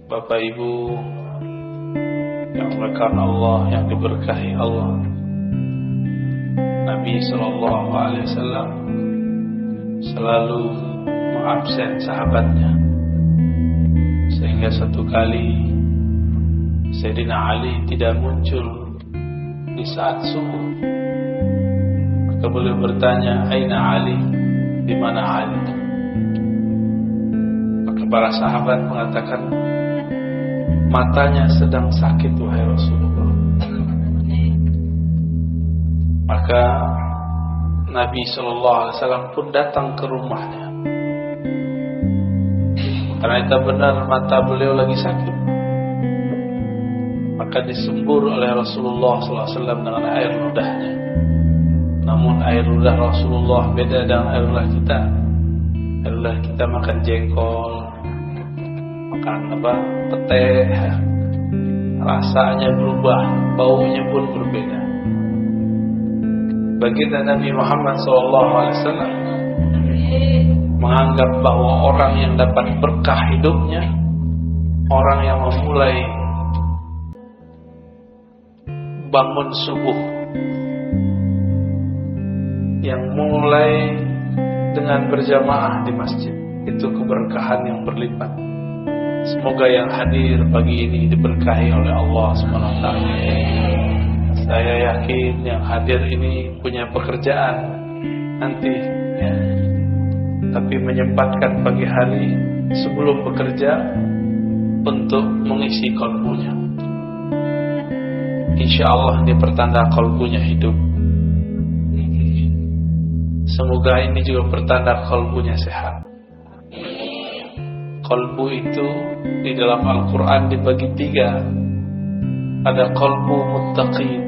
Bapak Ibu yang dimuliakan Allah, yang diberkahi Allah, Nabi Sallallahu Alaihi Wasallam selalu mengabsen sahabatnya, sehingga satu kali Sayyidina Ali tidak muncul di saat subuh. Maka beliau bertanya, "Aina Ali?" Di mana Ali? Maka para sahabat mengatakan, matanya sedang sakit wahai Rasulullah. Maka Nabi Sallallahu Alaihi Wasallam pun datang ke rumahnya. Karena itu benar mata beliau lagi sakit. Maka disembur oleh Rasulullah Sallallahu Alaihi Wasallam dengan air ludahnya. Namun air ludah Rasulullah beda dengan air ludah kita. Air ludah kita makan jengkol, makan pete, rasanya berubah, baunya pun berbeda. Baginda Nabi Muhammad SAW menganggap bahwa orang yang dapat berkah hidupnya, orang yang memulai bangun subuh, yang mulai dengan berjamaah di masjid, itu keberkahan yang berlipat. Semoga yang hadir pagi ini diberkahi oleh Allah SWT. Saya yakin yang hadir ini punya pekerjaan nanti, ya. Tapi menyempatkan pagi hari sebelum bekerja untuk mengisi kolbunya. Insya Allah ini pertanda kolbunya hidup. Semoga ini juga pertanda kolbunya sehat. Kolbu itu di dalam Al-Quran dibagi 3. Ada kolbu muttaqin,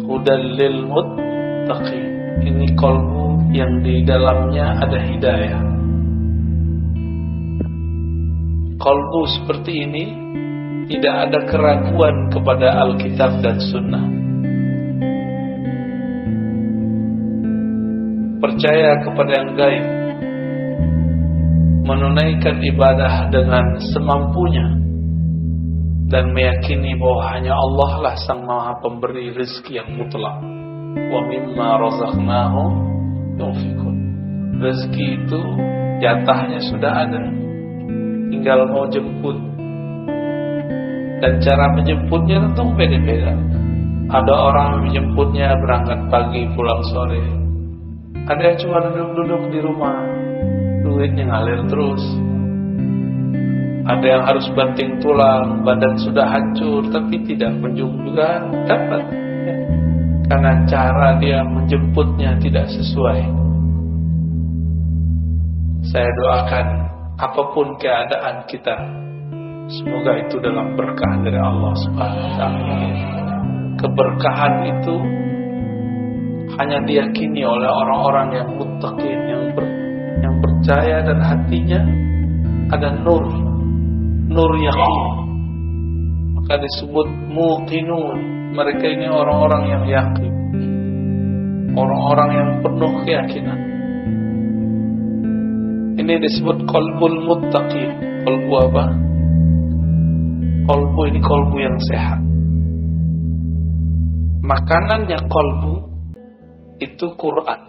hudan lil muttaqin. Ini kolbu yang di dalamnya ada hidayah. Kolbu seperti ini tidak ada keraguan kepada Alkitab dan Sunnah. Percaya kepada yang gaib, menunaikan ibadah dengan semampunya, dan meyakini bahwa hanya Allah lah sang maha pemberi rezeki yang mutlak. Wa mimma razaqnahum yunfiqun. Rezeki itu jatahnya sudah ada, tinggal mau jemput. Dan cara menjemputnya tentu beda-beda. Ada orang menjemputnya berangkat pagi pulang sore. Ada yang cuma duduk-duduk di rumah, duitnya ngalir terus. Ada yang harus banting tulang, badan sudah hancur, tapi tidak kunjung juga dapat, ya. Karena cara dia menjemputnya tidak sesuai. Saya doakan apapun keadaan kita, semoga itu dalam berkah dari Allah Subhanahu wa Ta'ala. Keberkahan itu hanya diyakini oleh orang-orang yang muttaqin, yang percaya dan hatinya ada nur yakin. Maka disebut muqinun. Mereka ini orang-orang yang yakin, orang-orang yang penuh keyakinan. Ini disebut qalbul muttaqin. Qalbu apa? Qalbu ini qalbu yang sehat. Makanannya qalbu itu Quran.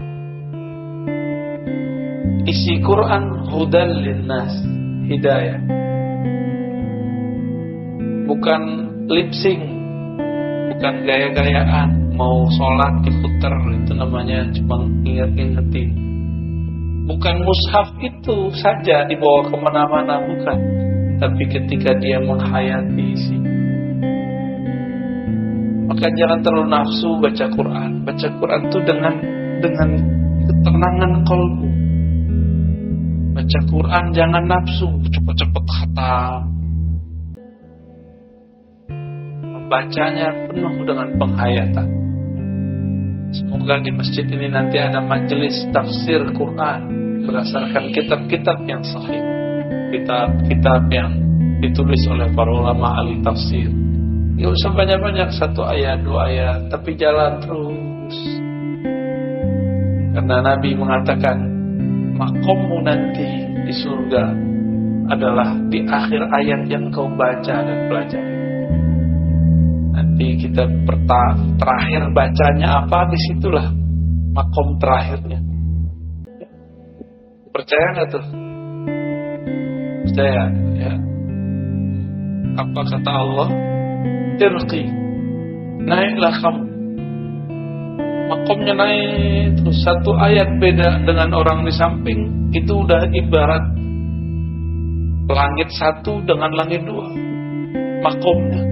Isi Quran hudan linnas, hidayah. Bukan lip sync, bukan gaya-gayaan. Mau sholat diputer, itu namanya cuma ingat-ingetin. Bukan mushaf itu saja dibawa kemana-mana, bukan. Tapi ketika dia menghayati isi. Maka jangan terlalu nafsu baca Quran. Baca Quran itu dengan ketenangan qalbu. Baca Quran jangan nafsu, cepat-cepat khatam. Membacanya penuh dengan penghayatan. Semoga di masjid ini nanti ada majelis tafsir Quran berdasarkan kitab-kitab yang sahih, kitab-kitab yang ditulis oleh para ulama ahli tafsir. Gak usah banyak-banyak, 1 ayat 2 ayat, tapi jalan terus. Karena Nabi mengatakan makommu nanti di surga adalah di akhir ayat yang kau baca dan pelajari. Nanti kita terakhir bacanya apa, disitulah makom terakhirnya. Percaya nggak tuh? Percaya ya. Apa kata Allah? Irqi, naiklah kamu. Makomnya naik terus, satu ayat beda dengan orang di samping. Itu udah ibarat langit satu dengan langit dua makomnya.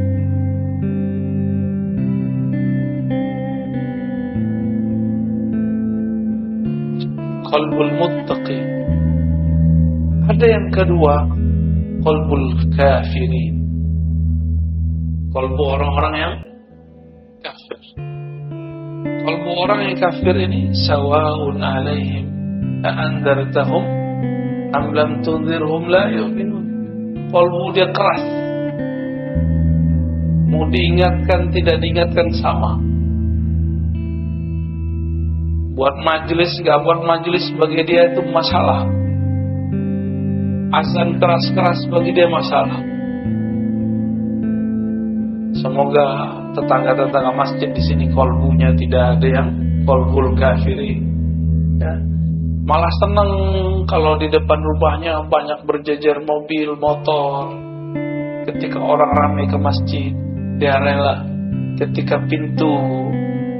Qalbul muttaqi. Ada yang kedua, qalbul kafirin. Qalbu orang-orang yang kafir. Qalbu orang yang kafir ini sawa'un alaihim a'andartahum am lam tunzirhum la yu'minun. Qalbu dia keras. Mau diingatkan tidak diingatkan sama. Buat majelis gak buat majelis bagi dia itu masalah. Azan keras-keras bagi dia masalah. Semoga tetangga-tetangga masjid di sini kolbunya tidak ada yang kolbul kafiri. Ya. Malah senang kalau di depan rumahnya banyak berjejer mobil, motor. Ketika orang ramai ke masjid, dia rela. Ketika pintu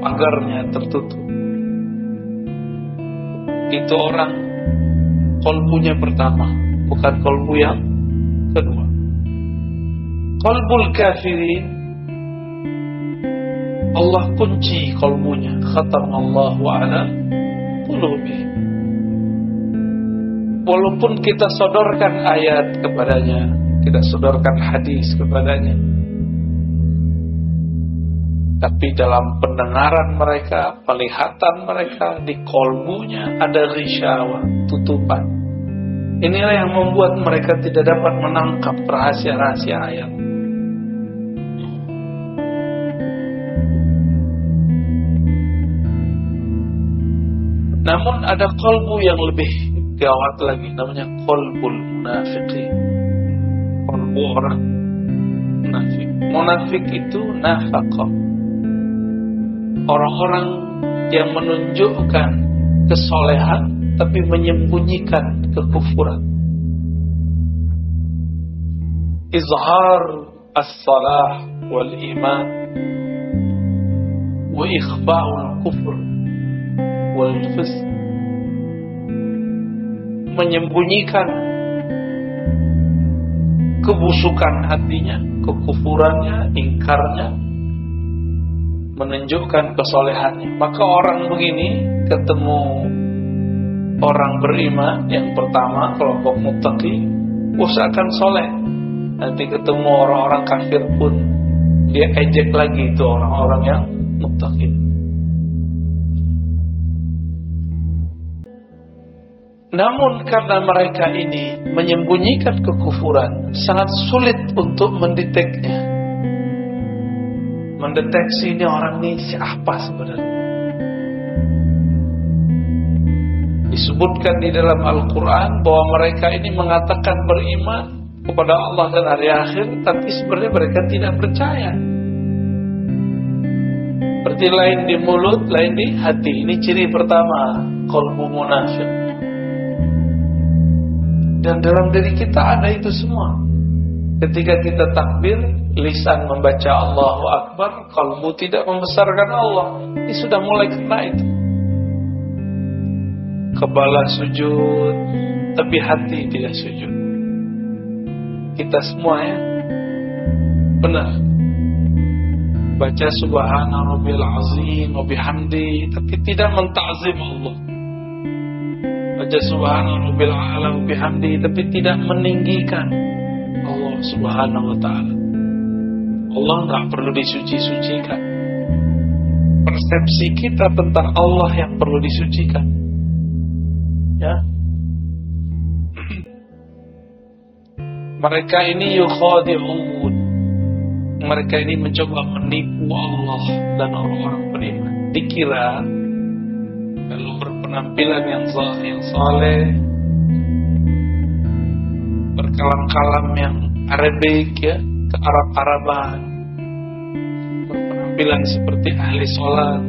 pagarnya tertutup, itu orang kolbunya pertama, bukan kolbu yang kedua. Kolbul kafirin, Allah kunci kolbunya. Khatamallahu ala qulubi. Walaupun kita sodorkan ayat kepadanya, kita sodorkan hadis kepadanya, tapi dalam pendengaran mereka, penglihatan mereka, di kolbunya ada ghisyawa, tutupan. Inilah yang membuat mereka tidak dapat menangkap rahasia-rahasia ayat. Namun ada kolbu yang lebih gawat lagi, namanya kolbul munafiqin. Kolbu orang munafik. Munafik itu nafaqah. Orang-orang yang menunjukkan kesolehan tapi menyembunyikan kekufuran. Izhar as-salah wal iman wa ikhfa'ul kufur wal fisq. Menyembunyikan kebusukan hatinya, kekufurannya, ingkarnya, menunjukkan kesolehannya. Maka orang begini ketemu orang beriman yang pertama, kelompok muttaqi, usahakan soleh. Nanti ketemu orang-orang kafir pun dia ejek lagi itu orang-orang yang muttaqi. Namun karena mereka ini menyembunyikan kekufuran, sangat sulit untuk mendeteknya. Mendeteksi ini orang ini siapa sebenarnya. Disebutkan di dalam Al-Quran bahwa mereka ini mengatakan beriman kepada Allah dan hari akhir, tapi sebenarnya mereka tidak percaya. Seperti lain di mulut, lain di hati. Ini ciri pertama, qalbu munafik. Dan dalam diri kita ada itu semua. Ketika kita takbir, lisan membaca Allahu Akbar, kalbu tidak membesarkan Allah. Ini sudah mulai kena itu. Kepala sujud, tapi hati tidak sujud. Kita semua ya, benar. Baca Subhana Rabbil Azim wa bihamdi, tapi tidak menta'zim Allah. Baca Subhana Rabbil A'la wa bihamdi, tapi tidak meninggikan Allah Subhanahu wa ta'ala. Allah enggak perlu disuci-sucikan. Persepsi kita tentang Allah yang perlu disucikan. Ya. Mereka ini yukhadi'un. Mereka ini mencoba menipu Allah dan orang-orang beriman. Dikira kalau berpenampilan yang saleh, kalam-kalam yang Arabik ya, ke Arab-Araban, berpenampilan seperti ahli sholat,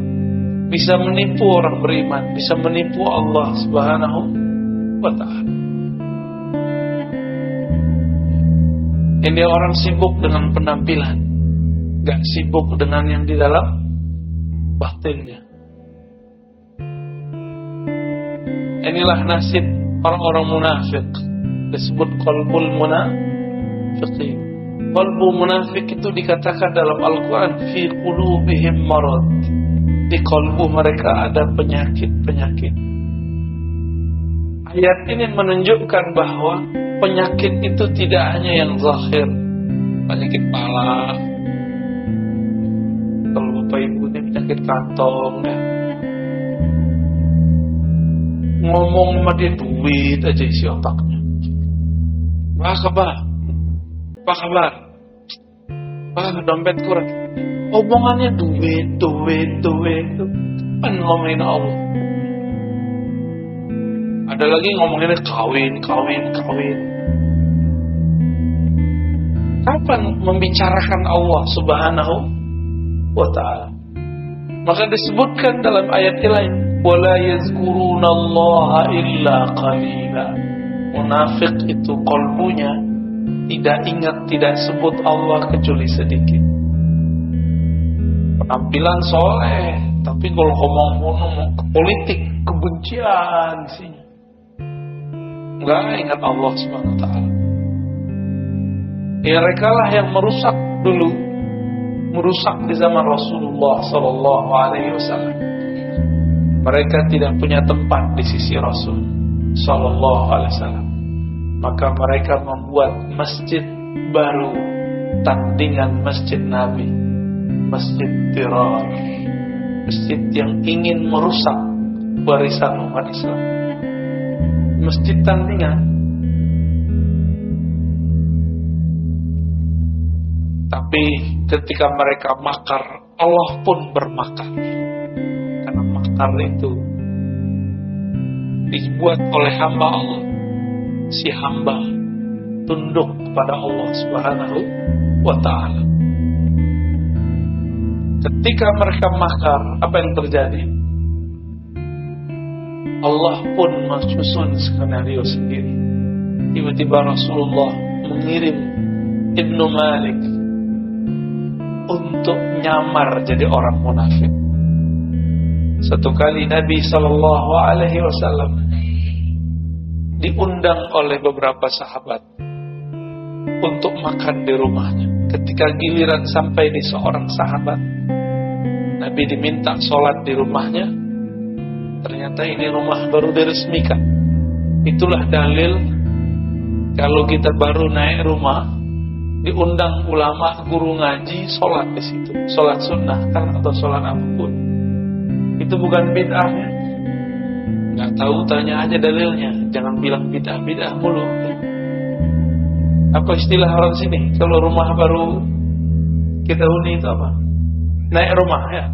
bisa menipu orang beriman, bisa menipu Allah Subhanahu wa ta'ala. Ini orang sibuk dengan penampilan, gak sibuk dengan yang di dalam batinnya. Inilah nasib orang-orang munafik, disebut qalbul munafiqin. Qalbu munafik itu dikatakan dalam Al-Quran, fi qulubihim marad, di kalbu mereka ada penyakit-penyakit. Ayat ini menunjukkan bahwa penyakit itu tidak hanya yang zahir, penyakit kepala. Kalau bapak ibu ini penyakit kantong ya. Ngomong sama dia duit aja isi otaknya. Apa kabar? Apa kabar? Dompet kurang. Omongannya duit. Kan ngomongin Allah. Ada lagi ngomonginnya kawin. Kapan membicarakan Allah Subhanahu wa ta'ala? Maka disebutkan dalam ayat lain, wala yazkurunallaha illa qalila. Munafik itu kalbunya tidak ingat, tidak sebut Allah kecuali sedikit. Penampilan soleh, tapi kalau ngomong ke politik, kebencian sih. Enggak ingat Allah Subhanahu wa ta'ala. Mereka lah yang merusak dulu, merusak di zaman Rasulullah sallallahu alaihi wasallam. Mereka tidak punya tempat di sisi Rasul sallallahu alaihi wasallam. Maka mereka membuat masjid baru, tandingan masjid Nabi, masjid Dirar, masjid yang ingin merusak warisan umat Islam, masjid tandingan. Tapi ketika mereka makar, Allah pun bermakar. Karena makar itu dibuat oleh hamba Allah. Si hamba tunduk kepada Allah Subhanahu wa ta'ala. Ketika mereka makar, apa yang terjadi? Allah pun menyusun skenario sendiri. Tiba-tiba Rasulullah mengirim Ibnu Malik untuk nyamar jadi orang munafik. Satu kali Nabi sallallahu alaihi wasallam diundang oleh beberapa sahabat untuk makan di rumahnya. Ketika giliran sampai di seorang sahabat, Nabi diminta sholat di rumahnya. Ternyata ini rumah baru diresmikan. Itulah dalil kalau kita baru naik rumah, diundang ulama, guru ngaji, sholat di situ, sholat sunnah kan atau sholat apapun, itu bukan bid'ah ya. Nggak tahu, tanya aja dalilnya, jangan bilang bid'ah mulu. Apa istilah orang sini? Kalau rumah baru kita huni itu apa? Naik rumah ya,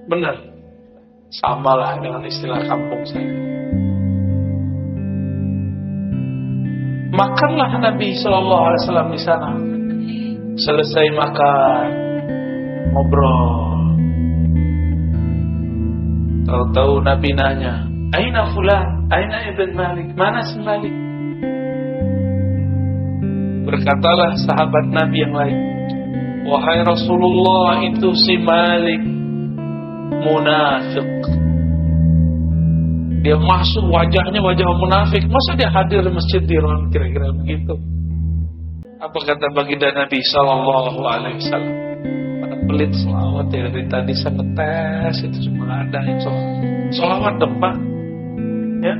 benar. Samalah dengan istilah kampung saya. Makanlah Nabi Sallallahu Alaihi Wasallam di sana. Selesai makan, ngobrol. Tahu-tahu Nabi nanya, Aina fulan, Aina ibn Malik, mana si Malik? Berkatalah sahabat Nabi yang lain, wahai Rasulullah, itu si Malik munafik. Dia masuk, wajahnya wajah munafik. Masa dia hadir di masjid Dirar, kira-kira begitu. Apa kata baginda Nabi Sallallahu Alaihi Wasallam? Pada pelit selawat ya, dari tadi saya ngetes, itu cuma ada yang selawat depan. Ya,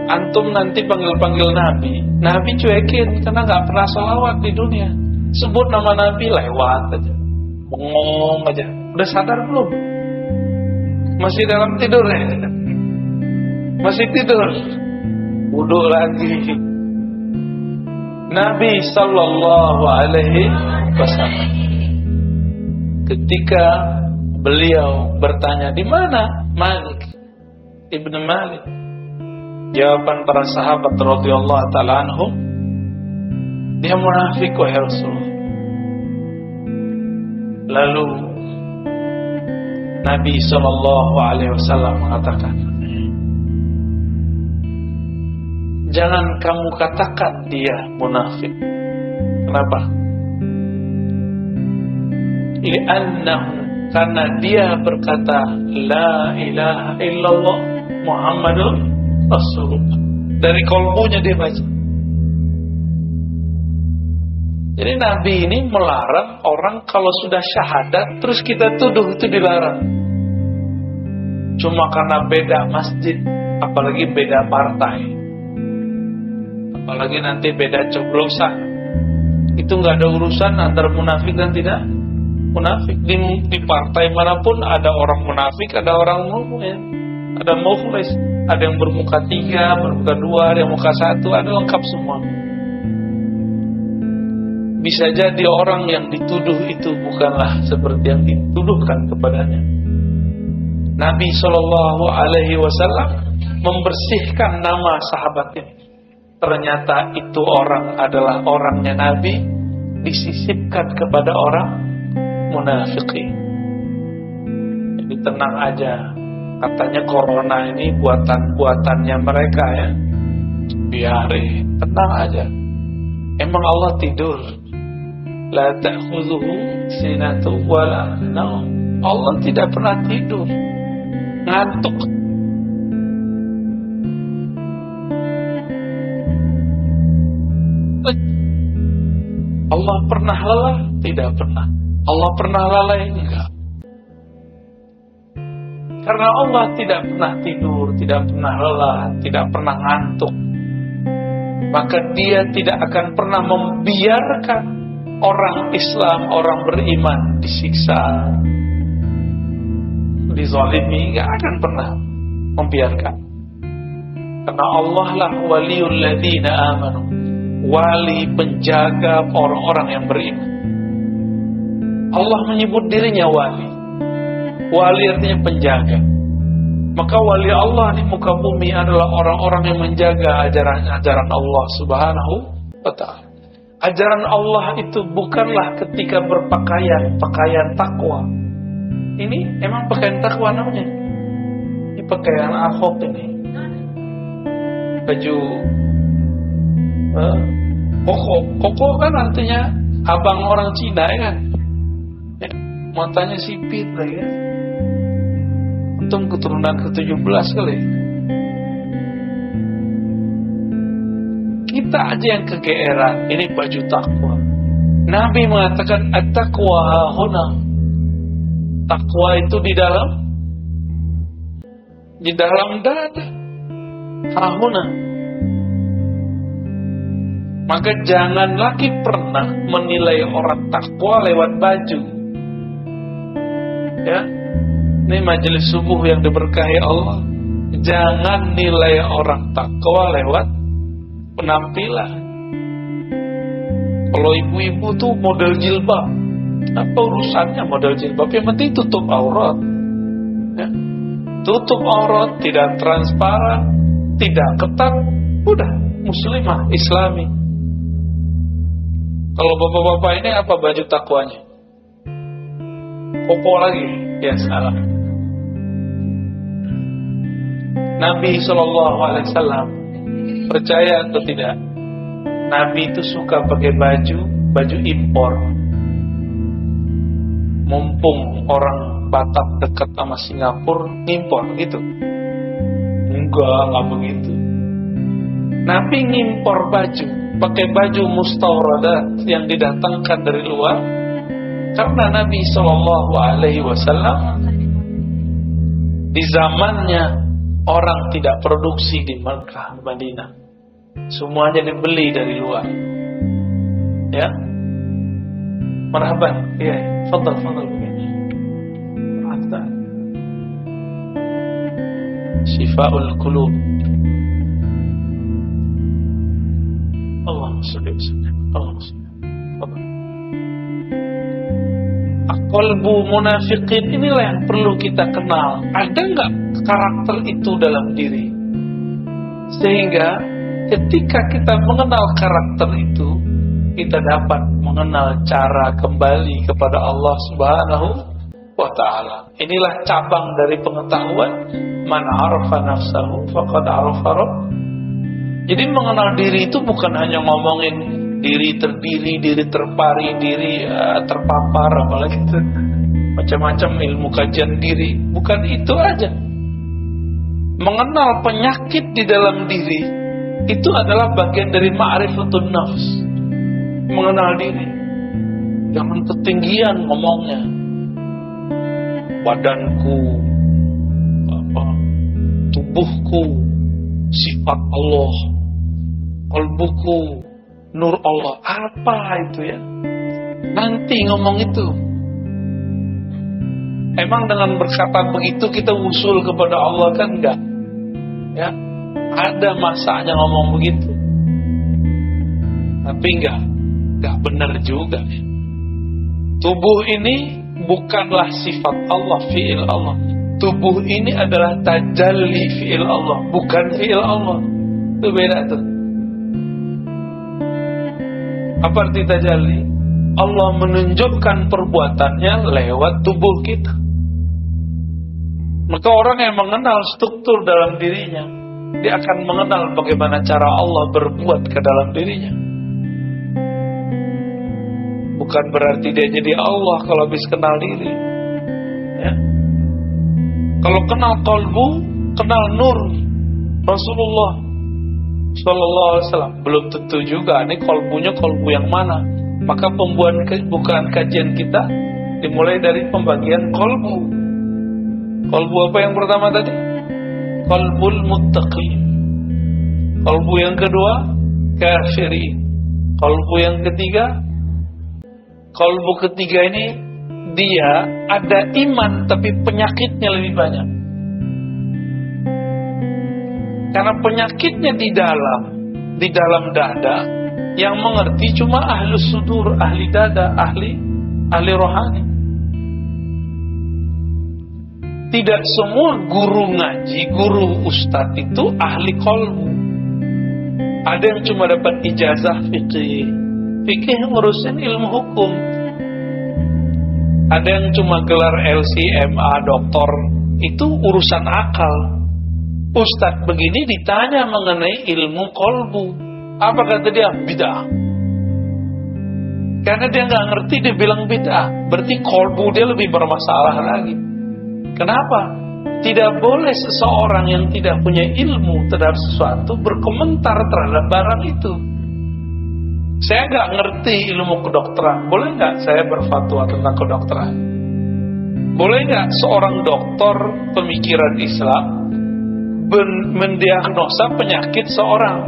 antum nanti panggil-panggil Nabi cuekin karena nggak pernah selawat di dunia. Sebut nama Nabi lewat aja, bengong aja. Udah sadar belum? Masih dalam tidur ya? Masih tidur? Wudu lagi. Nabi Sallallahu Alaihi Wasallam ketika beliau bertanya, di mana Malik Ibnu Malik? Jawaban para sahabat radhiyallahu ta'ala anhum, dia munafik wahai Rasulullah. Lalu Nabi SAW mengatakan, jangan kamu katakan dia munafik. Kenapa? Li'annahu, karena dia berkata la ilaha illallah Muhammadur Rasulullah. Dari kolbunya dia baca. Jadi Nabi ini melarang orang kalau sudah syahadat terus kita tuduh, itu dilarang. Cuma karena beda masjid, apalagi beda partai, apalagi nanti beda coblosan, itu nggak ada urusan antara munafik dan tidak munafik. Di partai manapun ada orang munafik, ada orang mukmin, ada mukhlis, ada yang bermuka 3, bermuka 2, ada yang muka 1, ada lengkap semua. Bisa jadi orang yang dituduh itu bukanlah seperti yang dituduhkan kepadanya. Nabi SAW membersihkan nama sahabat ini. Ternyata itu orang adalah orangnya Nabi, disisipkan kepada orang munafikin. Jadi tenang aja. Katanya corona ini buatan-buatannya mereka ya. Biarin, tenang aja. Emang Allah tidur? La ta'khudhuhu sinatun wala naum. Allah tidak pernah tidur, ngantuk. Allah pernah lelah? Tidak pernah. Allah pernah lalai? Enggak. Karena Allah tidak pernah tidur, tidak pernah lelah, tidak pernah ngantuk, maka dia tidak akan pernah membiarkan orang Islam, orang beriman disiksa, dizalimi. Gak akan pernah membiarkan. Karena Allah lah waliyul ladzina amanu, wali penjaga orang-orang yang beriman. Allah menyebut dirinya wali. Wali artinya penjaga. Maka wali Allah di muka bumi adalah orang-orang yang menjaga ajaran Allah Subhanahu wa ta'ala. Ajaran Allah itu bukanlah ketika berpakaian, pakaian takwa. Ini emang pakaian takwa namanya. Ini pakaian Ahok ini. Baju koko kan artinya abang orang Cina ya kan. Ya, matanya sipit lagi ya. Untung keturunan ke-17 kali. Kita aja yang kegeeran. Ini baju takwa. Nabi mengatakan at-taqwa hahuna. Takwa itu di dalam dada. Hahuna. Maka jangan lagi pernah menilai orang takwa lewat baju. Ya. Ini majelis subuh yang diberkahi Allah. Jangan nilai orang takwa lewat penampilan. Kalau ibu-ibu tuh model jilbab, apa urusannya model jilbab? Yang penting tutup aurat ya. Tutup aurat, tidak transparan, tidak ketat, udah muslimah, islami. Kalau bapak-bapak ini apa baju takwanya? Koko lagi, ya salah. Nabi SAW, percaya atau tidak, Nabi itu suka pakai baju impor. Mumpung orang Batak dekat sama Singapura, impor gitu. Enggak begitu. Nabi ngimpor baju, pakai baju mustawradat yang didatangkan dari luar. Karena Nabi SAW di zamannya orang tidak produksi di Makkah, Madinah. Semuanya dibeli dari luar. Ya. Marhaban. Ya, fadal. Marhaban. Shifaul qulub. Allahumma shalli wa sallim. Allahumma shalli. Fadal. Qalbu munafiqin, inilah yang perlu kita kenal. Ada enggak karakter itu dalam diri? Sehingga ketika kita mengenal karakter itu, kita dapat mengenal cara kembali kepada Allah Subhanahu wa ta'ala. Inilah cabang dari pengetahuan. Man arafa nafsahu faqad arafa rabb. Jadi mengenal diri itu bukan hanya ngomongin diri terdiri, diri terpari, diri terpapar, apalagi itu macam-macam ilmu kajian diri. Bukan itu aja. Mengenal penyakit di dalam diri itu adalah bagian dari ma'rifatun nafs. Mengenal diri. Jangan ketinggian ngomongnya. Badanku, tubuhku, sifat Allah, kalbuku, nur Allah. Apa itu ya? Nanti ngomong itu. Emang dengan berkata begitu kita usul kepada Allah kan enggak? Ya, ada masanya ngomong begitu. Tapi enggak benar juga. Tubuh ini bukanlah sifat Allah, fi'il Allah. Tubuh ini adalah tajalli fi'il Allah, bukan fi'il Allah. Itu beda tuh. Apa arti tajalli? Allah menunjukkan perbuatannya lewat tubuh kita. Maka orang yang mengenal struktur dalam dirinya, dia akan mengenal bagaimana cara Allah berbuat ke dalam dirinya. Bukan berarti dia jadi Allah kalau habis kenal diri. Ya. Kalau kenal qalbu, kenal nur Rasulullah Sallallahu Alaihi Wasallam, belum tentu juga ini qalbunya qalbu yang mana. Maka pembukaan kajian kita dimulai dari pembagian qalbu. Qalbu apa yang pertama tadi? Qalbul muttaqin. Qalbu yang kedua kafirin. Qalbu yang ketiga, qalbu ketiga ini dia ada iman tapi penyakitnya lebih banyak. Karena penyakitnya di dalam dada, yang mengerti cuma ahlus sudur, ahli dada, ahli rohani. Tidak semua guru ngaji, guru ustadz itu ahli qalbu. Ada yang cuma dapat ijazah fikih. Fikih ngurusin ilmu hukum. Ada yang cuma gelar LCMA, doktor. Itu urusan akal. Ustadz begini ditanya mengenai ilmu qalbu. Apa kata dia? Bid'ah. Karena dia nggak ngerti, dia bilang bid'ah. Berarti qalbu dia lebih bermasalah lagi. Kenapa? Tidak boleh seseorang yang tidak punya ilmu terhadap sesuatu berkomentar terhadap barang itu. Saya nggak ngerti ilmu kedokteran. Boleh nggak saya berfatwa tentang kedokteran? Boleh nggak seorang dokter pemikiran Islam mendiagnosa penyakit seorang?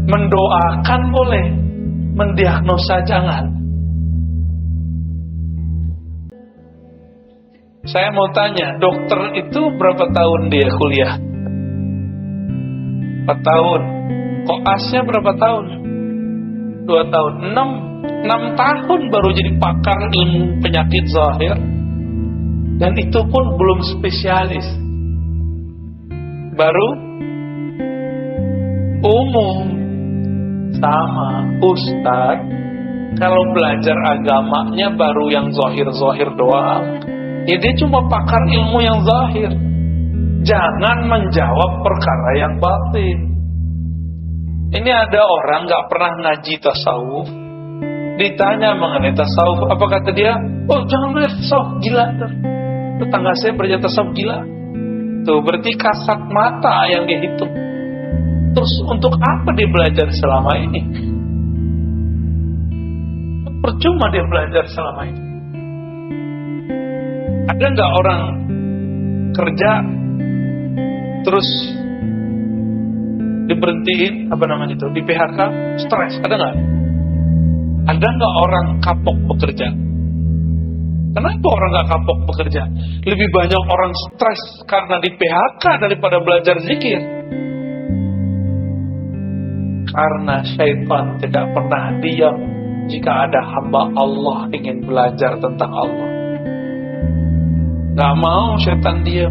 Mendoakan boleh, mendiagnosa jangan. Saya mau tanya, dokter itu berapa tahun dia kuliah? 4 tahun. Koasnya berapa tahun? 2 tahun. 6 tahun baru jadi pakar ilmu penyakit zahir. Dan itu pun belum spesialis. Baru umum. Sama ustadz, kalau belajar agamanya baru yang zahir-zahir doang. Ya dia cuma pakar ilmu yang zahir. Jangan menjawab perkara yang batin. Ini ada orang gak pernah ngaji tasawuf, ditanya mengenai tasawuf, apa kata dia? Oh jangan belajar tasawuf, gila. Tetangga saya belajar tasawuf, gila. Tuh berarti kasat mata yang dihitung. Terus untuk apa dia belajar selama ini? Percuma dia belajar selama ini. Ada nggak orang kerja terus diberhentiin, apa namanya itu, di PHK, stres? Ada nggak? Ada nggak orang kapok bekerja? Kenapa orang nggak kapok bekerja? Lebih banyak orang stres karena di PHK daripada belajar zikir. Karena syaitan tidak pernah diam jika ada hamba Allah ingin belajar tentang Allah. Gak mau syaitan diam.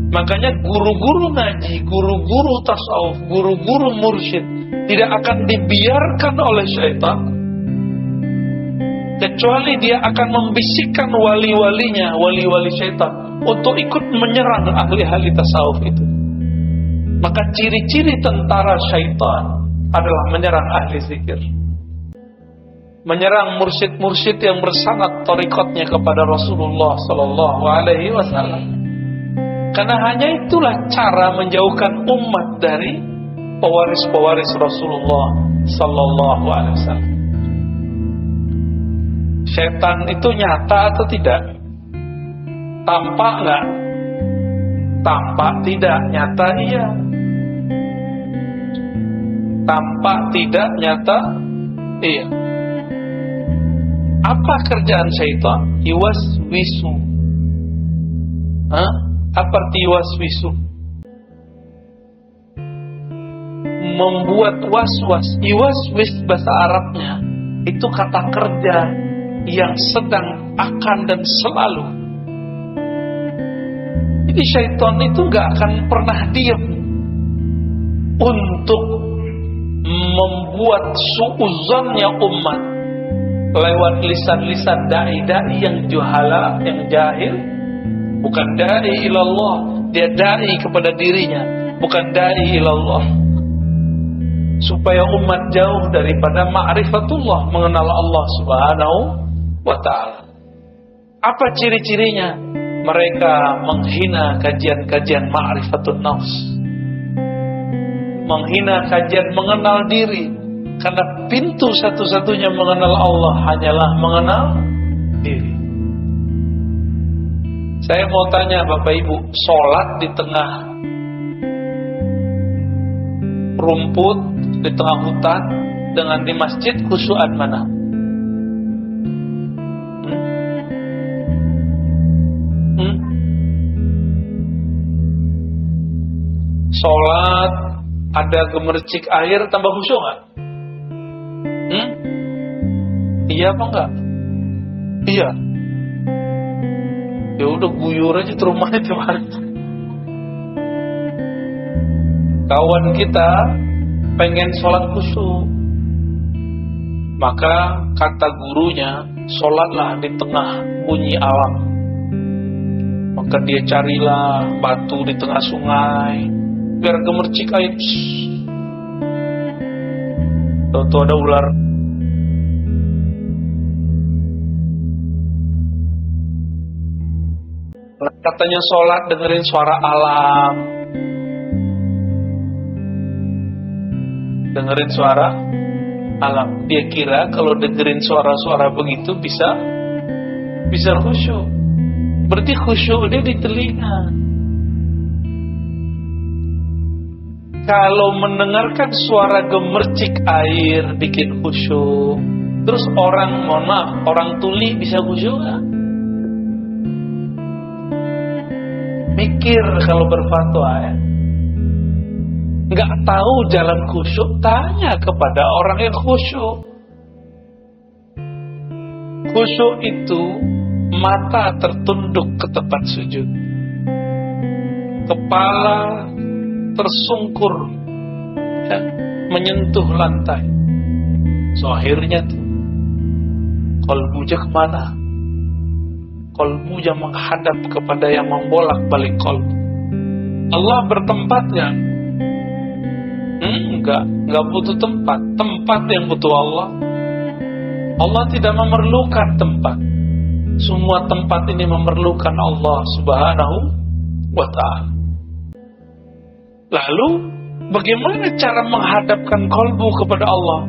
Makanya guru-guru ngaji, guru-guru tasawuf, guru-guru mursyid tidak akan dibiarkan oleh syaitan, kecuali dia akan membisikkan wali-walinya, wali-wali syaitan, untuk ikut menyerang ahli-ahli tasawuf itu. Maka ciri-ciri tentara syaitan adalah menyerang ahli zikir, menyerang mursyid-mursyid yang bersanad tarikatnya kepada Rasulullah Sallallahu Alaihi Wasallam. Karena hanya itulah cara menjauhkan umat dari pewaris-pewaris Rasulullah Sallallahu Alaihi Wasallam. Setan itu nyata atau tidak? Tampak nggak? Tampak tidak, nyata iya. Tampak tidak, nyata iya. Apa kerjaan syaitan? Yuwaswisu. Apa arti yuwaswisu? Membuat was-was. Yuwaswis bahasa Arabnya itu kata kerja yang sedang, akan, dan selalu. Jadi syaitan itu gak akan pernah diam untuk membuat suuzannya umat lewat lisan-lisan da'i-da'i yang juhala, yang jahil. Bukan da'i ilallah, dia da'i kepada dirinya, bukan da'i ilallah. Supaya umat jauh daripada ma'rifatullah, mengenal Allah Subhanahu wa ta'ala. Apa ciri-cirinya? Mereka menghina kajian-kajian ma'rifatun nafs, menghina kajian mengenal diri. Karena pintu satu-satunya mengenal Allah hanyalah mengenal diri. Saya mau tanya Bapak Ibu, sholat di tengah rumput, di tengah hutan, dengan di masjid, khusyuan mana? Sholat ada gemercik air tambah khusyuk nggak? Iya apa enggak? Iya. Ya udah guyur aja ke rumahnya tiap hari. Kawan kita pengen sholat khusyuk, maka kata gurunya, sholatlah di tengah bunyi alam. Maka dia carilah batu di tengah sungai, biar gemercik air. Tuh ada ular. Katanya sholat dengerin suara alam, dengerin suara alam. Dia kira kalau dengerin suara-suara begitu bisa khusyuk. Berarti khusyuk dia di telinga. Kalau mendengarkan suara gemercik air bikin khusyuk, terus orang, mohon maaf, orang tuli bisa khusyuk gak? Mikir kalau berfatwa ya. Nggak tahu jalan khusyuk, tanya kepada orang yang khusyuk. Khusyuk itu mata tertunduk ke tempat sujud, kepala tersungkur ya, menyentuh lantai. Zahirnya tuh qalbunya kemana? Qalbunya menghadap kepada yang membolak balik qalbu. Allah bertempatnya enggak butuh tempat. Tempat yang butuh Allah. Allah tidak memerlukan tempat. Semua tempat ini memerlukan Allah Subhanahu wa ta'ala. Lalu bagaimana cara menghadapkan qalbu kepada Allah?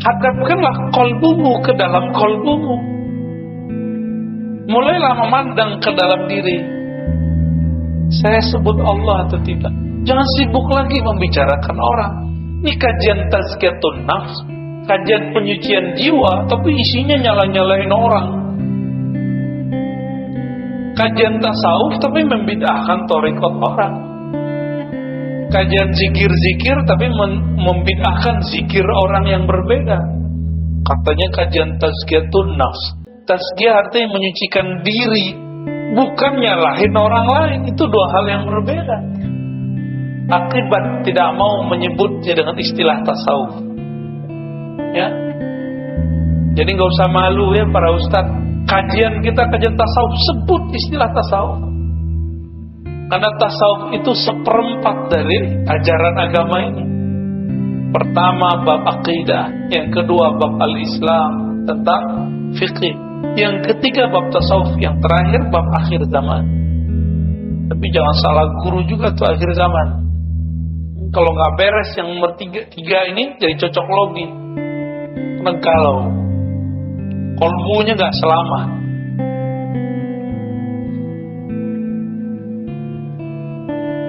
Hadapkanlah qalbumu ke dalam qalbumu. Mulailah memandang ke dalam diri. Saya sebut Allah atau tidak? Jangan sibuk lagi membicarakan orang. Ini kajian tazkiyatun nafs, kajian penyucian jiwa, tapi isinya nyala-nyalain orang. Kajian tasawuf tapi membid'ahkan thariqat orang. Kajian zikir-zikir tapi membid'ahkan zikir orang yang berbeda. Katanya kajian tazkiyatun nafs. Tazkiyah artinya menyucikan diri bukan nyalahin orang lain. Itu dua hal yang berbeda. Akibat tidak mau menyebutnya dengan istilah tasawuf, ya. Jadi nggak usah malu ya para ustadz. Kajian tasawuf sebut istilah tasawuf, karena tasawuf itu seperempat dari ajaran agama ini. Pertama bab akidah, yang kedua bab al-Islam tentang fikih, yang ketiga bab tasawuf, yang terakhir bab akhir zaman. Tapi jangan salah guru juga tuh akhir zaman. Kalau nggak beres yang nomor tiga ini jadi cocok logi. Karena kalau kolbunya nggak selamat.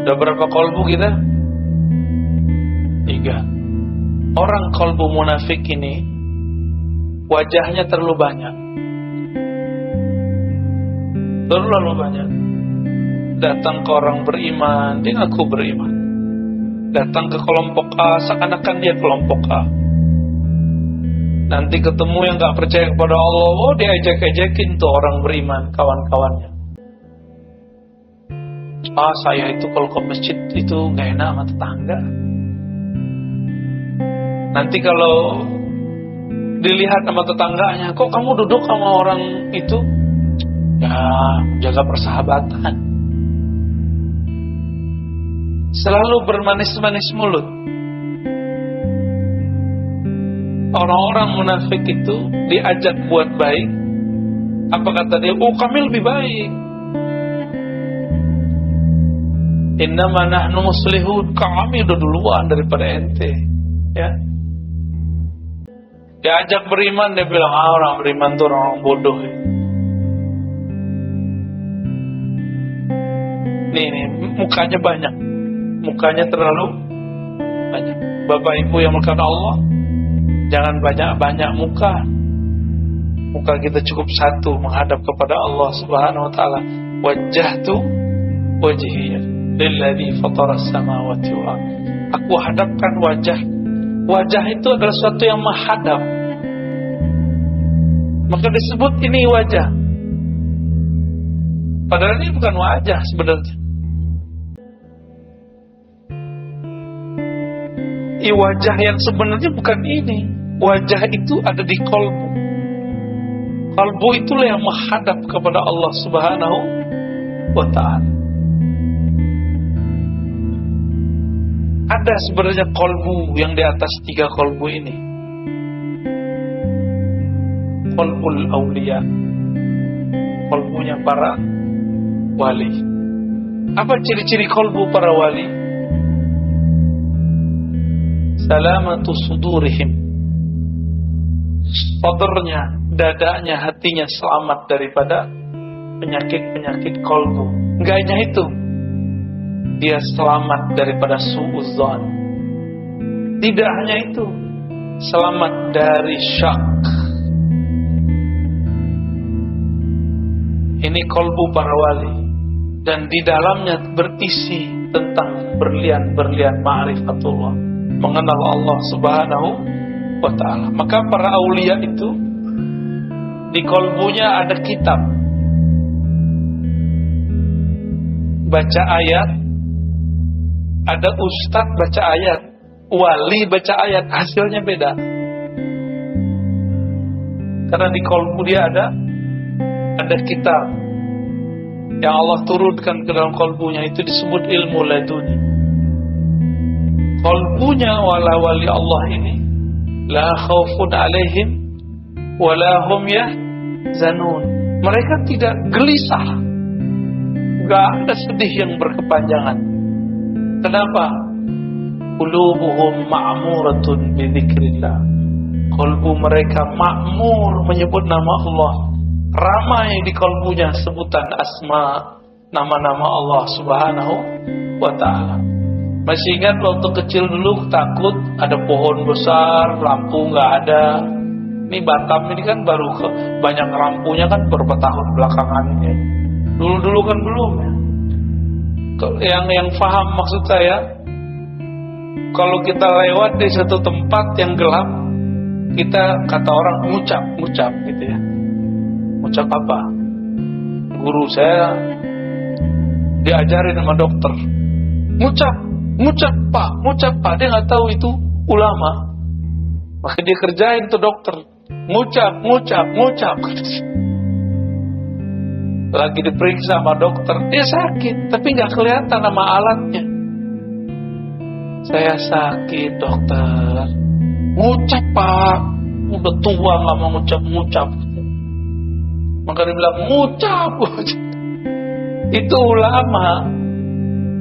Udah berapa kolbu kita? 3. Orang kolbu munafik ini wajahnya terlalu banyak. Terlalu banyak. Datang ke orang beriman, dia ngaku beriman. Datang ke kelompok A, seakan-akan dia kelompok A. Nanti ketemu yang gak percaya kepada Allah, oh dia ejek-ejekin tuh orang beriman, kawan-kawannya. Saya itu kalau ke masjid itu gak enak sama tetangga. Nanti kalau dilihat sama tetangganya, kok kamu duduk sama orang itu? Ya, jaga persahabatan. Selalu bermanis-manis mulut. Orang-orang munafik itu diajak buat baik, apa kata dia? Oh kami lebih baik. Innama nahnu muslihun, kami udah duluan daripada ente. Ya. Diajak beriman, dia bilang orang beriman itu orang bodoh. Nih, mukanya banyak. Mukanya terlalu banyak. Bapak ibu yang melakukan Allah, jangan banyak-banyak muka. Muka kita cukup satu, menghadap kepada Allah Subhanahu wa taala. Wajjahtu wajhiya lilladzi fataras samawati wal ardh. Aku hadapkan wajah. Wajah itu adalah sesuatu yang menghadap. Maka disebut ini wajah. Padahal ini bukan wajah sebenarnya. Wajah yang sebenarnya bukan ini. Wajah itu ada di kolbu. Kolbu itulah yang menghadap kepada Allah Subhanahu wa ta'ala. Ada sebenarnya kolbu yang di atas 3 kolbu ini. Kolbul awliya, kolbunya para wali. Apa ciri-ciri kolbu para wali? Salamatu sudurihim, sadrnya, dadanya, hatinya selamat daripada penyakit-penyakit kolbu. Enggak hanya itu, dia selamat daripada suudzon. Tidak hanya itu, selamat dari syak. Ini kolbu para wali, dan di dalamnya berisi tentang berlian-berlian ma'rifatullah, mengenal Allah Subhanahu wa ta'ala. Maka para aulia itu di kolbunya ada kitab, baca ayat. Ada ustadz baca ayat, wali baca ayat, hasilnya beda. Karena di kolbu dia ada kitab yang Allah turunkan ke dalam kolbunya, itu disebut ilmu laduni. Kolbunya wali Allah ini la khaufun alaihim wala hum yahzanun. Mereka tidak gelisah, gak ada sedih yang berkepanjangan. Kenapa? Qulubuhum ma'muratun bi dzikrillah. Kolbu mereka makmur menyebut nama Allah. Ramai di kolbunya sebutan asma, nama-nama Allah Subhanahu wa ta'ala. Masih ingat waktu kecil dulu takut ada pohon besar, lampu nggak ada. Ini Batam ini kan baru banyak lampunya kan beberapa tahun belakangan ini. Dulu kan belum. Yang paham maksud saya, kalau kita lewat di satu tempat yang gelap, kita kata orang ngucap gitu ya. Ngucap apa? Guru saya diajarin sama dokter, ngucap pak. Dia nggak tahu itu ulama, maka dia kerjain tuh dokter, ngucap. Lagi diperiksa sama dokter, dia sakit, tapi nggak kelihatan sama alatnya. Saya sakit dokter, ngucap pak, udah tua nggak mau ngucap. Maka dia bilang ngucap. Itu ulama.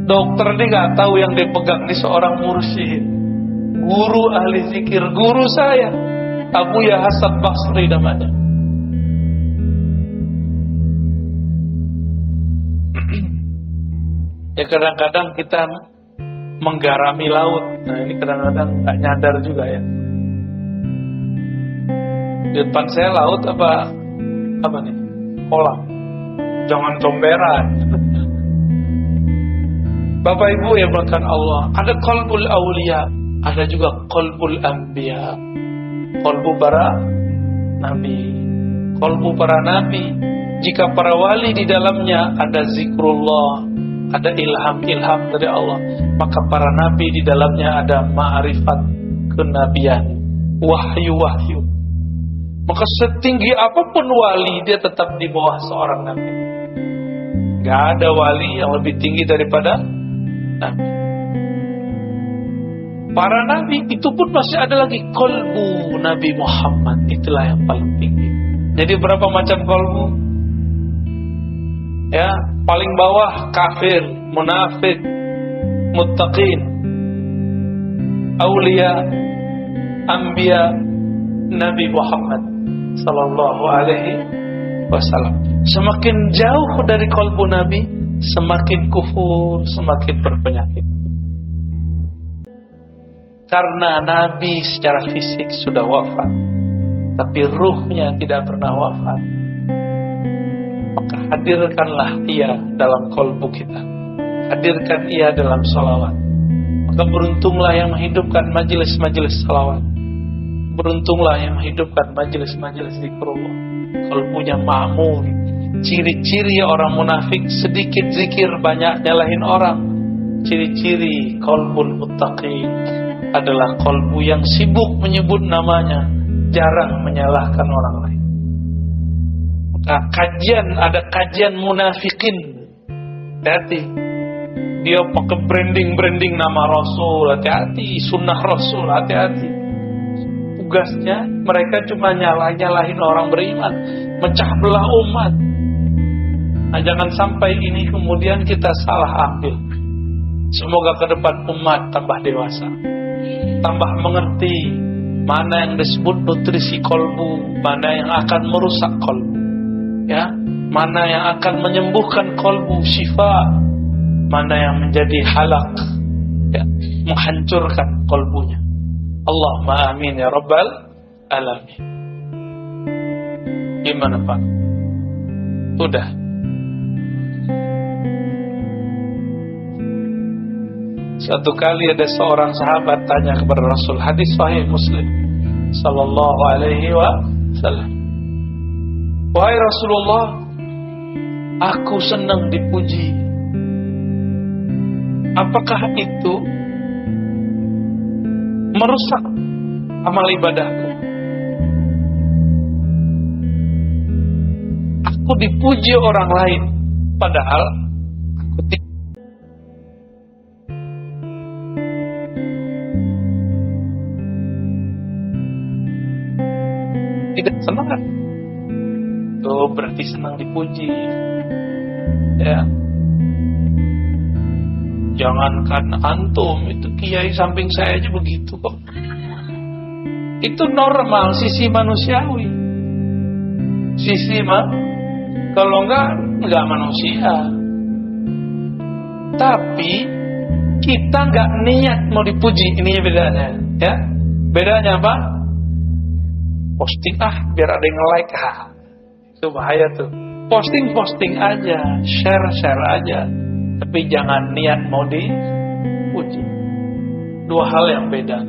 Dokter ini nggak tahu yang dia pegang ini seorang mursyid, guru ahli zikir, guru saya Abuya Hasan Basri namanya. Ya kadang-kadang kita menggarami laut. Nah ini kadang-kadang nggak nyadar juga ya. Di depan saya laut apa nih? Kolam. Jangan comberan. Bapak Ibu ya bahkan Allah, ada qalbul awliya, ada juga qalbul anbiya. Qalbu para nabi. Qalbu para nabi, jika para wali di dalamnya ada zikrullah, ada ilham dari Allah, maka para nabi di dalamnya ada ma'rifat kenabian, wahyu. Maka setinggi apapun wali, dia tetap di bawah seorang nabi. Gak ada wali yang lebih tinggi daripada nabi. Para nabi itu pun masih ada lagi qalbu Nabi Muhammad, itulah yang paling tinggi. Jadi berapa macam qalbu? Ya, paling bawah kafir, munafik, muttaqin, aulia, anbiya, Nabi Muhammad sallallahu alaihi wasallam. Semakin jauh dari qalbu Nabi, semakin kufur, semakin berpenyakit. Karena Nabi secara fisik sudah wafat, tapi ruhnya tidak pernah wafat. Maka hadirkanlah ia dalam qalbu kita, hadirkan ia dalam salawat. Maka beruntunglah yang menghidupkan majelis-majelis salawat, beruntunglah yang menghidupkan majelis-majelis zikrullah. Qalbunya ma'mur. Ciri-ciri orang munafik sedikit zikir, banyak nyalahin orang. Ciri-ciri qalbul muttaqin adalah qalbu yang sibuk menyebut namanya, jarang menyalahkan orang lain. Nah, ada kajian munafikin. Hati-hati. Dia pakai branding nama Rasul, hati-hati. Sunnah Rasul, hati-hati. Tugasnya mereka cuma nyalahin orang beriman, mecah belah umat. Nah, jangan sampai ini kemudian kita salah ambil. Semoga ke depan umat tambah dewasa, tambah mengerti mana yang disebut nutrisi kolbu, mana yang akan merusak kolbu, ya, mana yang akan menyembuhkan kolbu, syifa, mana yang menjadi halak, ya, menghancurkan kolbunya. Allahumma amin ya rabbal alamin. Gimana Pak? Udah. Suatu kali ada seorang sahabat tanya kepada Rasul, hadis sahih Muslim sallallahu alaihi wasallam, wahai Rasulullah, aku senang dipuji, apakah itu merusak amal ibadahku? Aku dipuji orang lain, padahal aku tidak senang. Tuh berarti senang dipuji, ya. Jangankan antum, itu kiai samping saya aja begitu kok. Itu normal, sisi manusiawi. Sisi kalau enggak manusia. Tapi kita enggak niat mau dipuji, ini bedanya, ya. Bedanya apa? Posting biar ada yang like, itu bahaya tuh. Posting aja, share aja, tapi jangan niat mau dipuji. Dua hal yang beda.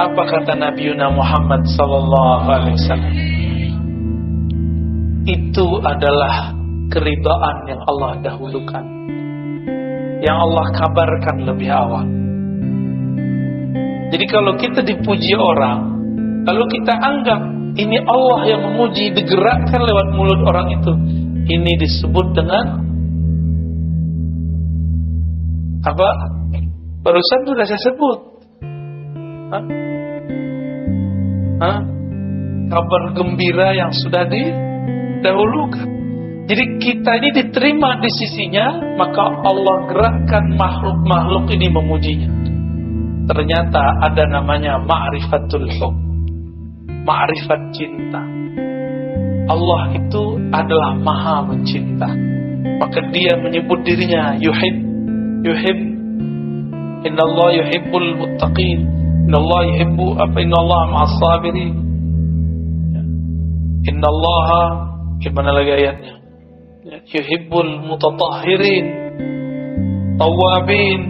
Apa kata Nabi Muhammad sallallahu alaihi wasallam? Itu adalah keridhaan yang Allah dahulukan, yang Allah kabarkan lebih awal. Jadi kalau kita dipuji orang, lalu kita anggap ini Allah yang memuji, digerakkan lewat mulut orang itu, ini disebut dengan apa? Barusan sudah saya sebut. Kabar gembira yang sudah didahulukan. Jadi kita ini diterima di sisinya, maka Allah gerakkan makhluk-makhluk ini memujinya. Ternyata ada namanya ma'rifatul hub, ma'rifat cinta. Allah itu adalah maha mencinta, maka dia menyebut dirinya yuhib. Innallaha yuhibbul muttaqin. Innallaha yuhibbu innallaha ma'as sabirin. Innallaha, gimana lagi ayatnya? Yuhibbul mutatahhirin, tawabin.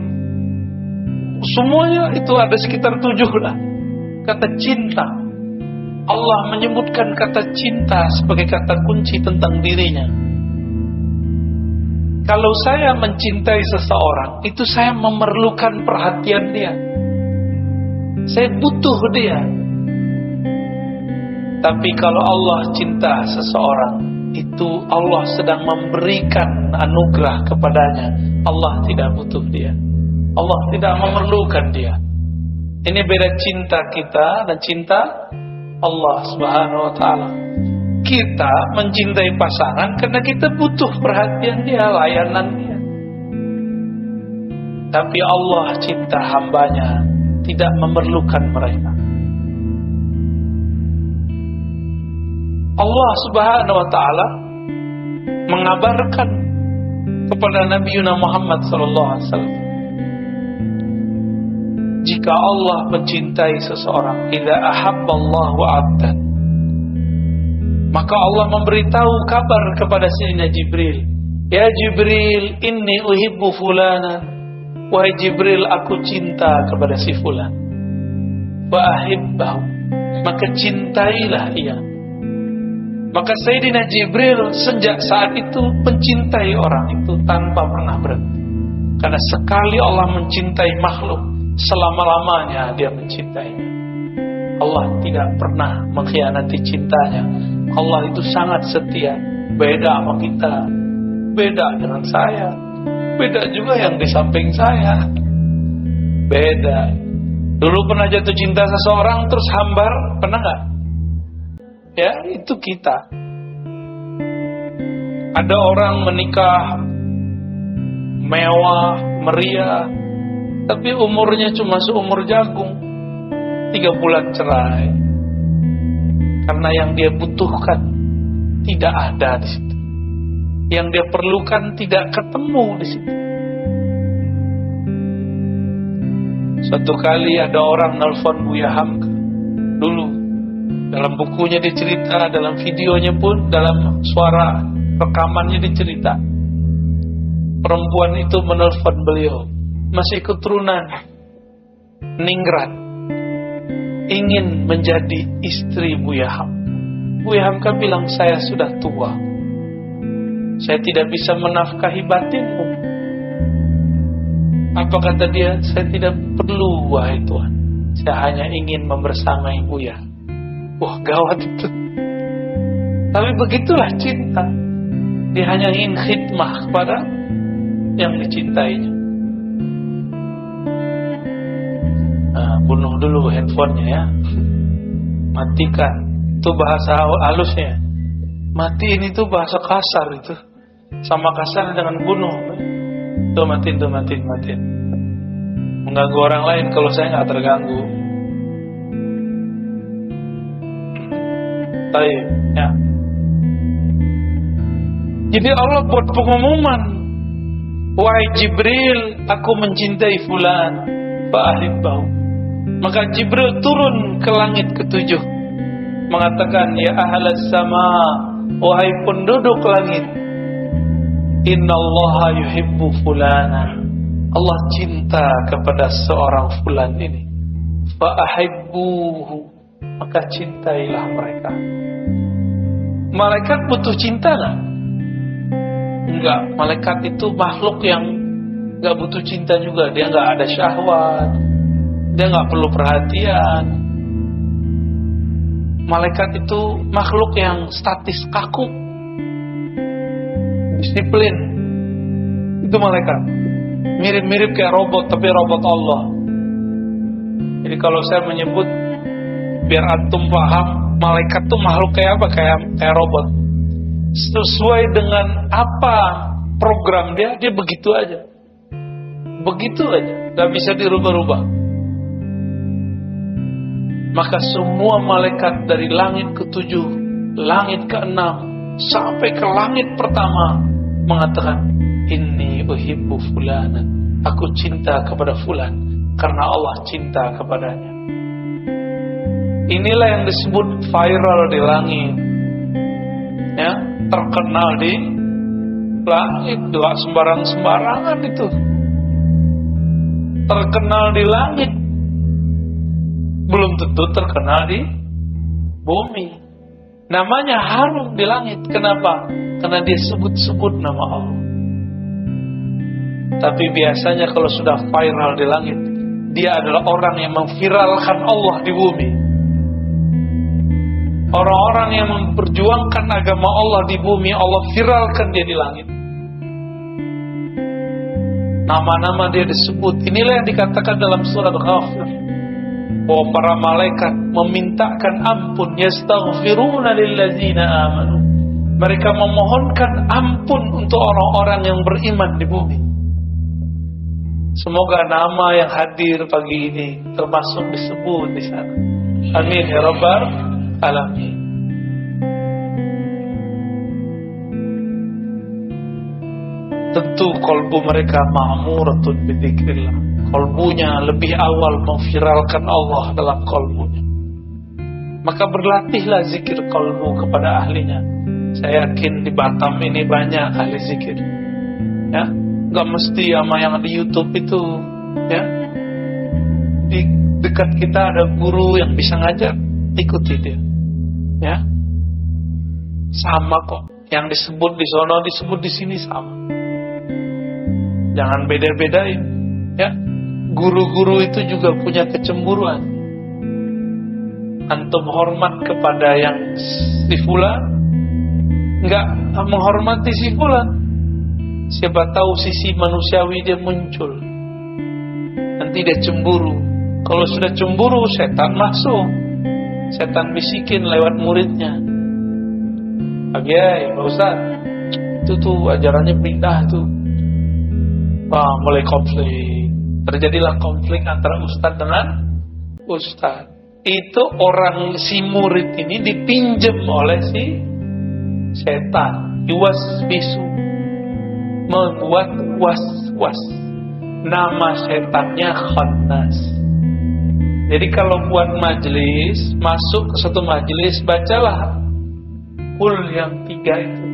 Semuanya itu ada sekitar 7 lah. Kata cinta, Allah menyebutkan kata cinta sebagai kata kunci tentang dirinya. Kalau saya mencintai seseorang, itu saya memerlukan perhatian dia, saya butuh dia. Tapi kalau Allah cinta seseorang, itu Allah sedang memberikan anugerah kepadanya. Allah tidak butuh dia, Allah tidak memerlukan dia. Ini beda cinta kita dan cinta Allah Subhanahu wa ta'ala. Kita mencintai pasangan karena kita butuh perhatian dia, layanan dia. Tapi Allah cinta hambanya, tidak memerlukan mereka. Allah Subhanahu wa ta'ala mengabarkan kepada Nabi Muhammad SAW, jika Allah mencintai seseorang, idza ahabballahu 'abdan, maka Allah memberitahu kabar kepada Sayyidina Jibril, ya Jibril, inni uhibbu fulana, wahai Jibril, aku cinta kepada si fulan, fa ahibbahu, maka cintailah ia. Maka Sayyidina Jibril sejak saat itu mencintai orang itu tanpa pernah berhenti. Karena sekali Allah mencintai makhluk, selama-lamanya dia mencintainya. Allah tidak pernah mengkhianati cintanya. Allah itu sangat setia. Beda sama kita, beda dengan saya, beda juga yang di samping saya, beda. Dulu pernah jatuh cinta seseorang terus hambar, pernah gak? Ya, itu kita. Ada orang menikah mewah, meriah, tapi umurnya cuma seumur jagung, 3 bulan cerai. Karena yang dia butuhkan tidak ada di situ, yang dia perlukan tidak ketemu di situ. Suatu kali ada orang nelfon Buya Hamka dulu. Dalam bukunya dicerita, dalam videonya pun, dalam suara rekamannya dicerita, perempuan itu menelpon beliau, masih keturunan ningrat, ingin menjadi istri Buya Hamka. Buya Hamka bilang, saya sudah tua, saya tidak bisa menafkahi batinmu. Apa kata dia? Saya tidak perlu, wahai Tuhan, saya hanya ingin membersamai Buya. Wah, gawat itu. Tapi begitulah cinta. Dia hanya ingin khidmah kepada yang dicintainya. Bunuh dulu handphonenya ya, matikan. Itu bahasa halusnya. Matiin itu bahasa kasar itu. Sama kasar dengan bunuh. Tuh matiin. Mengganggu orang lain kalau saya nggak terganggu. Baik, ya. Jadi Allah buat pengumuman, wahai Jibril, aku mencintai fulan, fa ahibbahu. Maka Jibril turun ke langit ke-7, mengatakan, ya ahlas sama, wahai penduduk langit, innallaha yuhibbu fulana, Allah cinta kepada seorang fulan ini, fa ahibbuhu, maka cintailah mereka. Malaikat butuh cinta gak? Enggak, malaikat itu makhluk yang enggak butuh cinta juga. Dia enggak ada syahwat, dia enggak perlu perhatian. Malaikat itu makhluk yang statis, kaku, disiplin. Itu malaikat. Mirip-mirip kayak robot, tapi robot Allah. Jadi kalau saya menyebut, biar antum paham, malaikat itu makhluk kayak apa? Kayak robot. Sesuai dengan apa program dia begitu aja. Begitu aja, gak bisa dirubah-rubah. Maka semua malaikat dari langit ke-7, langit ke-6, sampai ke langit pertama mengatakan, inni uhibbu fulanan, aku cinta kepada fulan karena Allah cinta kepadanya. Inilah yang disebut viral di langit, ya, terkenal di langit. Doa sembarangan itu terkenal di langit, belum tentu terkenal di bumi. Namanya harum di langit. Kenapa? Karena dia sebut-sebut nama Allah. Tapi biasanya kalau sudah viral di langit, dia adalah orang yang memviralkan Allah di bumi. Orang-orang yang memperjuangkan agama Allah di bumi, Allah viralkan dia di langit. Nama-nama dia disebut. Inilah yang dikatakan dalam surat Ghafir, bahwa para malaikat memintakan ampun, yastaghfiruna lillazina amanu. Mereka memohonkan ampun untuk orang-orang yang beriman di bumi. Semoga nama yang hadir pagi ini termasuk disebut di sana. Amin ya rabbal alamin. Tentu kalbu mereka ma'muratun bidzikrillah. Kalbunya lebih awal memviralkan Allah dalam kalbunya. Maka berlatihlah zikir kalbu kepada ahlinya. Saya yakin di Batam ini banyak ahli zikir, ya. Gak mesti sama yang di YouTube itu, ya. Di dekat kita ada guru yang bisa ngajar, ikuti dia, ya. Sama kok. Yang disebut di sono disebut di sini sama. Jangan beda-bedain, ya. Guru-guru itu juga punya kecemburuan. Antum hormat kepada yang si fulan, enggak menghormati si fulan. Siapa tahu sisi manusiawi dia muncul. Nanti dia cemburu. Kalau sudah cemburu, setan masuk. Setan bisikin lewat muridnya. Pak Ustaz, itu tuh ajarannya pindah tuh. Wah, mulai konflik. Terjadilah konflik antara ustaz dengan ustaz. Itu orang si murid ini dipinjam oleh si setan. Yuwaswisu, membuat was-was. Nama setannya Khannas. Jadi kalau buat majelis, masuk ke satu majelis, bacalah kul yang 3 itu.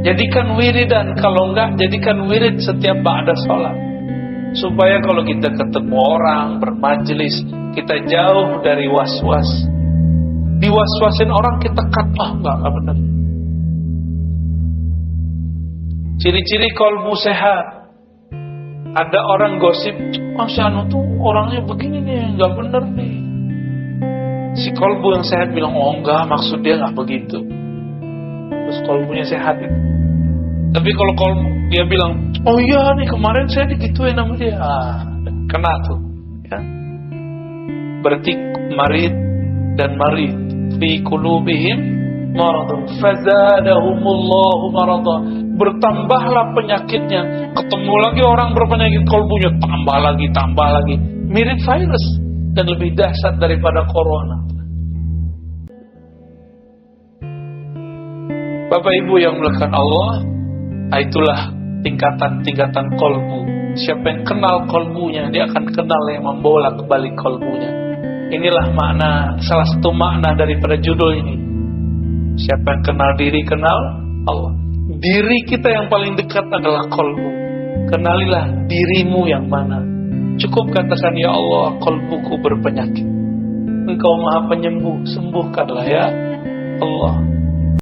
Jadikan wiridan, kalau enggak jadikan wirid setiap ba'da sholat. Supaya kalau kita ketemu orang, bermajelis, kita jauh dari was-was. Diwas-wasin orang kita cut, enggak benar. Ciri-ciri kalbu sehat. Ada orang gosip, Mas Anu tuh orangnya begini nih, enggak benar nih. Si kalbu yang sehat bilang, oh enggak, maksud dia enggak begitu. Terus kalbunya sehat itu. Tapi kalau dia bilang, oh iya nih kemarin saya digituin sama dia, kena tuh, ya. Berarti marid dan marid fi qulubihim maradun fazadahumullahu marada. Bertambahlah penyakitnya. Ketemu lagi orang berpenyakit kalbunya, tambah lagi. Mirip virus dan lebih dahsyat daripada corona. Bapak Ibu yang melakukan Allah, itulah tingkatan-tingkatan kalbu. Siapa yang kenal kalbunya, dia akan kenal yang membola kembali kalbunya. Inilah makna, salah satu makna daripada judul ini. Siapa yang kenal diri, kenal Allah. Diri kita yang paling dekat adalah kalbu. Kenalilah dirimu yang mana. Cukup katakan, ya Allah, kalbuku berpenyakit. Engkau maha penyembuh, sembuhkanlah ya Allah.